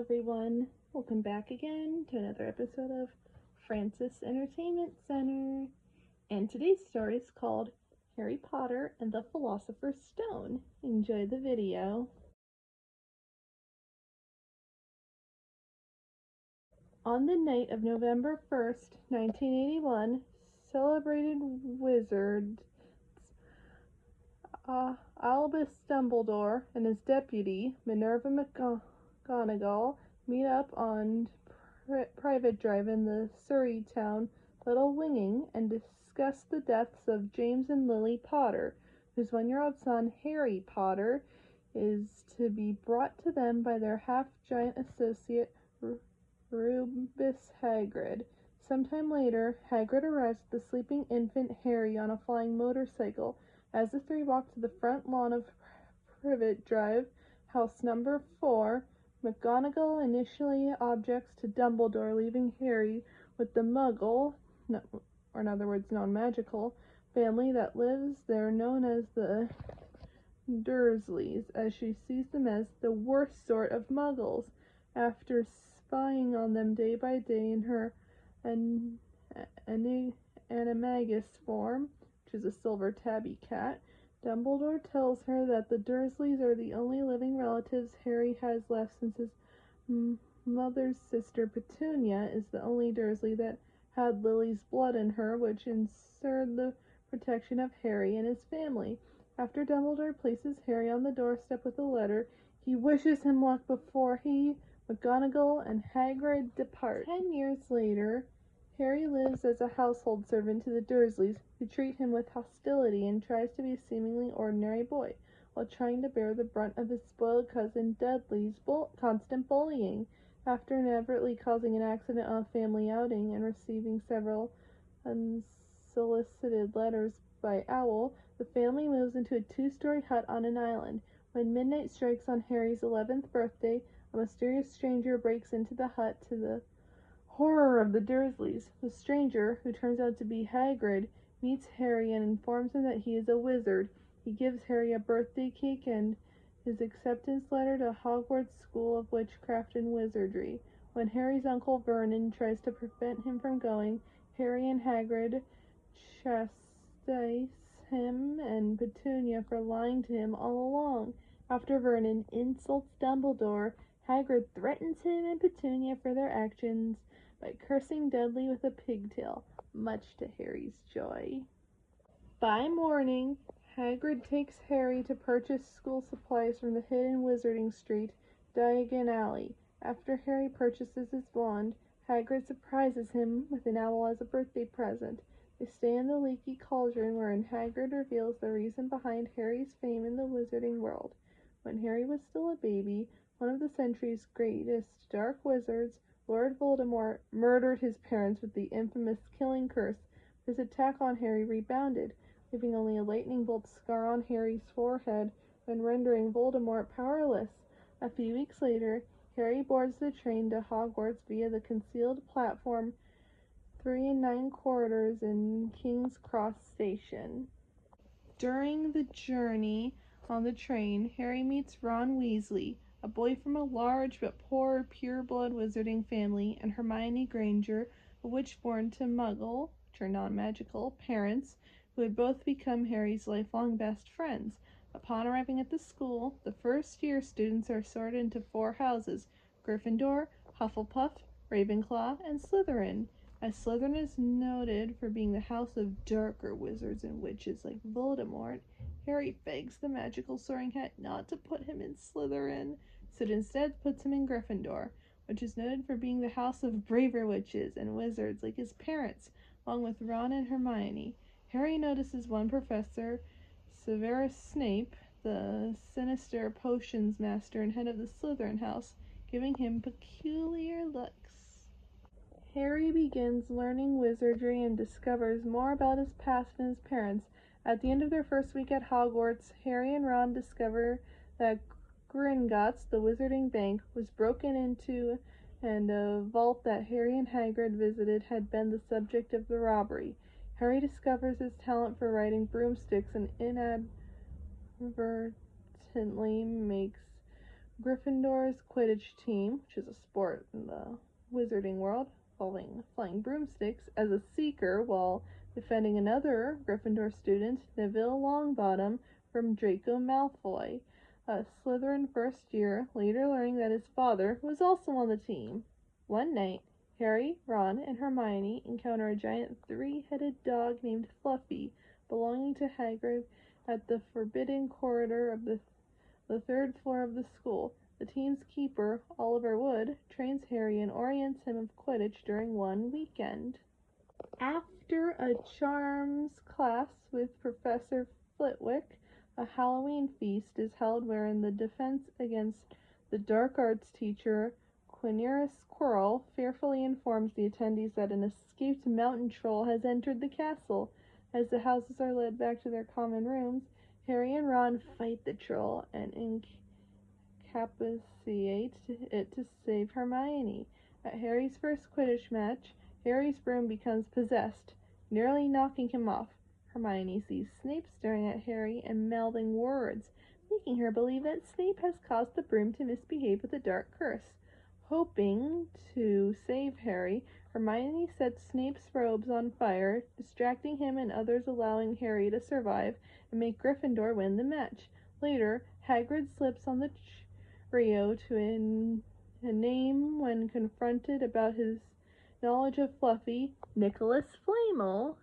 everyone. Welcome back again to another episode of Francis Entertainment Center. And today's story is called Harry Potter and the Philosopher's Stone. Enjoy the video. On the night of November 1st, 1981, celebrated wizard Albus Dumbledore and his deputy, Minerva McGonagall, meet up on private drive in the Surrey town Little Winging and discuss the deaths of James and Lily Potter, whose 1-year-old son, Harry Potter, is to be brought to them by their half-giant associate, Rubus Hagrid. Sometime later, Hagrid arrives with the sleeping infant Harry on a flying motorcycle. As the three walk to the front lawn of Privet Drive, house number 4, McGonagall initially objects to Dumbledore leaving Harry with the Muggle, or in other words, non-magical, family that lives there, known as the Dursleys, as she sees them as the worst sort of Muggles. After spying on them day by day in her animagus form, which is a silver tabby cat, Dumbledore tells her that the Dursleys are the only living relatives Harry has left, since his mother's sister Petunia is the only Dursley that had Lily's blood in her, which ensured the protection of Harry and his family. After Dumbledore places Harry on the doorstep with a letter, he wishes him luck before he, McGonagall, and Hagrid depart. 10 years later, Harry lives as a household servant to the Dursleys, who treat him with hostility and tries to be a seemingly ordinary boy, while trying to bear the brunt of his spoiled cousin Dudley's constant bullying. After inevitably causing an accident on a family outing and receiving several unsolicited letters by Owl, the family moves into a 2-story hut on an island. When midnight strikes on Harry's 11th birthday, a mysterious stranger breaks into the hut, to the horror of the Dursleys. The stranger, who turns out to be Hagrid, meets Harry and informs him that he is a wizard. He gives Harry a birthday cake and his acceptance letter to Hogwarts School of Witchcraft and Wizardry. When Harry's uncle Vernon tries to prevent him from going, Harry and Hagrid chastise him and Petunia for lying to him all along. After Vernon insults Dumbledore, Hagrid threatens him and Petunia for their actions by cursing Dudley with a pigtail, much to Harry's joy. By morning, Hagrid takes Harry to purchase school supplies from the hidden Wizarding Street, Diagon Alley. After Harry purchases his wand, Hagrid surprises him with an owl as a birthday present. They stay in the leaky cauldron, wherein Hagrid reveals the reason behind Harry's fame in the wizarding world. When Harry was still a baby, one of the century's greatest dark wizards, Lord Voldemort, murdered his parents with the infamous killing curse. His attack on Harry rebounded, leaving only a lightning bolt scar on Harry's forehead and rendering Voldemort powerless. A few weeks later, Harry boards the train to Hogwarts via the concealed platform 3 9/4 in King's Cross Station. During the journey on the train, Harry meets Ron Weasley, a boy from a large but poor pure-blood wizarding family, and Hermione Granger, a witch born to Muggle, which are non-magical, parents, who had both become Harry's lifelong best friends. Upon arriving at the school, the first-year students are sorted into 4 houses: Gryffindor, Hufflepuff, Ravenclaw, and Slytherin. As Slytherin is noted for being the house of darker wizards and witches like Voldemort, Harry begs the magical Soaring Hat not to put him in Slytherin, so it instead puts him in Gryffindor, which is noted for being the house of braver witches and wizards like his parents, along with Ron and Hermione. Harry notices one professor, Severus Snape, the sinister potions master and head of the Slytherin house, giving him peculiar looks. Harry begins learning wizardry and discovers more about his past and his parents. At the end of their first week at Hogwarts, Harry and Ron discover that Gringotts, the Wizarding Bank, was broken into, and a vault that Harry and Hagrid visited had been the subject of the robbery. Harry discovers his talent for riding broomsticks and inadvertently makes Gryffindor's Quidditch team, which is a sport in the wizarding world involving flying broomsticks, as a seeker while defending another Gryffindor student, Neville Longbottom, from Draco Malfoy, a Slytherin first year, later learning that his father was also on the team. One night, Harry, Ron, and Hermione encounter a giant three-headed dog named Fluffy, belonging to Hagrid, at the forbidden corridor of the third floor of the school. The team's keeper, Oliver Wood, trains Harry and orients him of Quidditch during one weekend. After a charms class with Professor Flitwick, a Halloween feast is held wherein the defense against the dark arts teacher Quirinus Quirrell fearfully informs the attendees that an escaped mountain troll has entered the castle. As the houses are led back to their common rooms, Harry and Ron fight the troll and incapacitate it to save Hermione. At Harry's first Quidditch match, Harry's broom becomes possessed, nearly knocking him off. Hermione sees Snape staring at Harry and mouthing words, making her believe that Snape has caused the broom to misbehave with a dark curse. Hoping to save Harry, Hermione sets Snape's robes on fire, distracting him and others, allowing Harry to survive and make Gryffindor win the match. Later, Hagrid slips on the trio to a name when confronted about his knowledge of Fluffy, Nicholas Flamel.